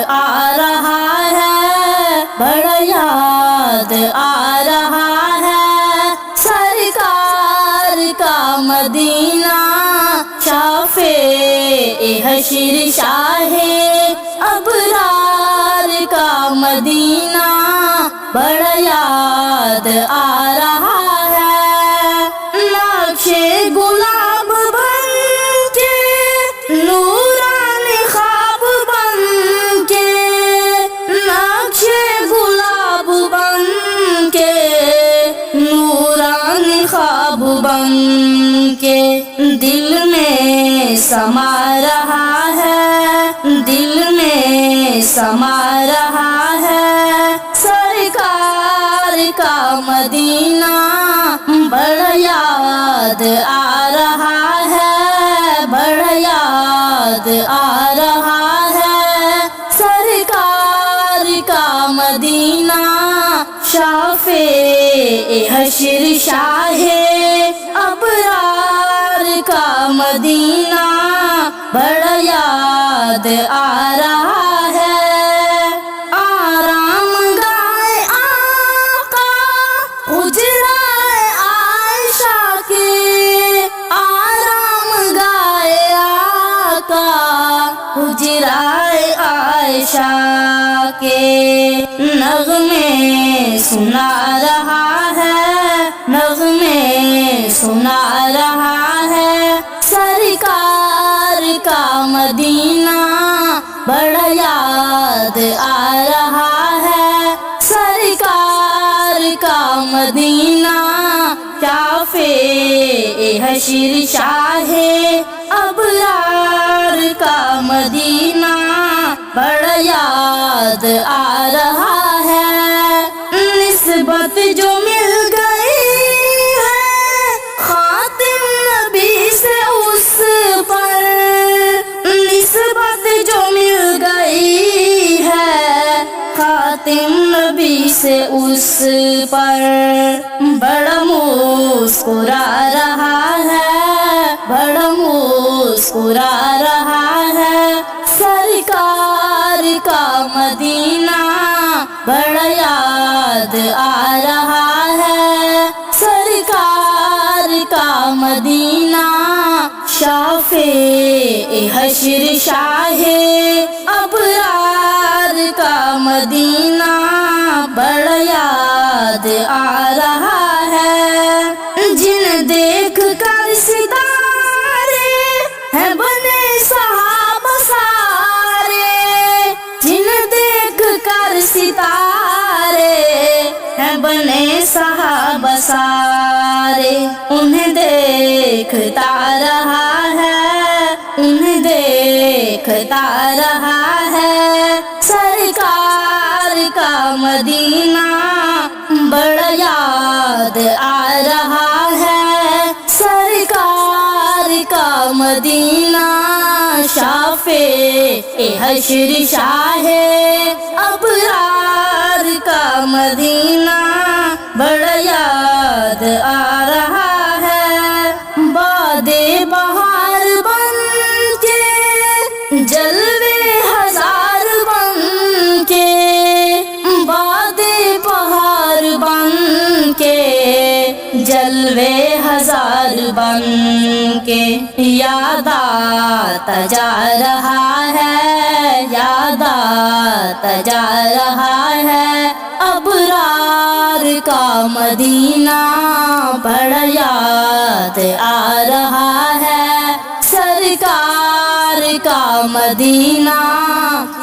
آ رہا ہے، بڑا یاد آ رہا ہے، سرکار کا مدینہ، شافع حشر شاہ ابرار کا مدینہ، بڑا یاد آ رہا ہے۔ نقش گلاب بن کے، نورانی خواب بن کے، نقش گلاب بن کے، نورانی خواب بن کے، دل میں سما رہا ہے، دل میں سما رہا ہے، سرکار کا مدینہ، بڑا یاد آ رہا ہے، بڑا یاد آ رہا ہے، سرکار کا مدینہ، شافع حشر شاہ ابرار کا مدینہ، بڑا یاد آ رہا ہے۔ آرام گائے آقا حجرائے عائشہ کے، آرام گائے آقا حجرائے عائشہ کے، نغمے سنا رہا ہے، نغمے سنا رہا ہے، سرکار کا مدینہ، بڑا یاد آ رہا ہے، سرکار کا مدینہ، شافع حشر شاہ ابرار کا مدینہ، بڑا یاد آ رہا ہے۔ نسبت جو مل گئی ہے خاتم نبی سے اس پر، نسبت جو مل گئی ہے خاتم نبی سے اس پر، بڑا مسکرا رہا ہے، بڑا مسکرا رہا ہے، سرکار کا مدینہ، بڑا یاد آ رہا ہے، سرکار کا مدینہ، شافع حشر شاہ ابرار کا مدینہ، بڑا یاد آ رہا ہے۔ جن دیکھ کر ستارے ہیں بنے صحابہ سارے، جن دیکھ کر ستارے ہیں بنے صحابہ سارے، انہیں دیکھتا رہا ہے، انہیں دیکھتا رہا ہے، سرکار کا مدینہ، بڑا یاد آ رہا ہے، سرکار کا مدینہ، شافع حشر شاہ ابرار کا مدینہ، بڑا یاد آ رہا ہے۔ باد بہار بن کے، جلوے ہزار بن کے، باد بہار بن کے، جلوے ہزار بن کے، یاد آتا جا رہا ہے، یاد آتا جا رہا ہے، ابرار کا مدینہ، بڑا یاد آ رہا ہے، سرکار کا مدینہ،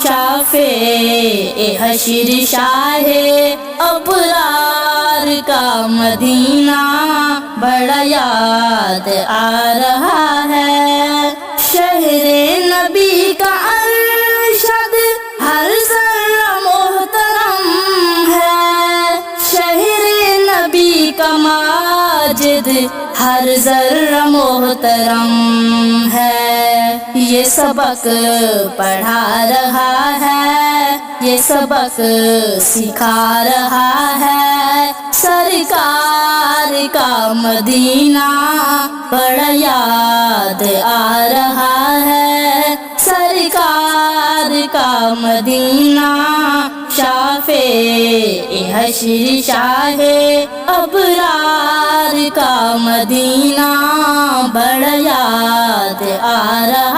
شافع حشر شاہ ابرار کا مدینہ، بڑا یاد آ رہا ہے۔ شہر نبی کا ارشد ہر ذرہ محترم ہے، شہر نبی کا ماجد ہر ذرہ محترم ہے، یہ سبق پڑھا رہا ہے، یہ سبق سکھا رہا ہے، سرکار کا مدینہ بڑا یاد آ رہا ہے، سرکار کا مدینہ شافع حشر شاہ ابرار کا مدینہ بڑا یاد آ رہا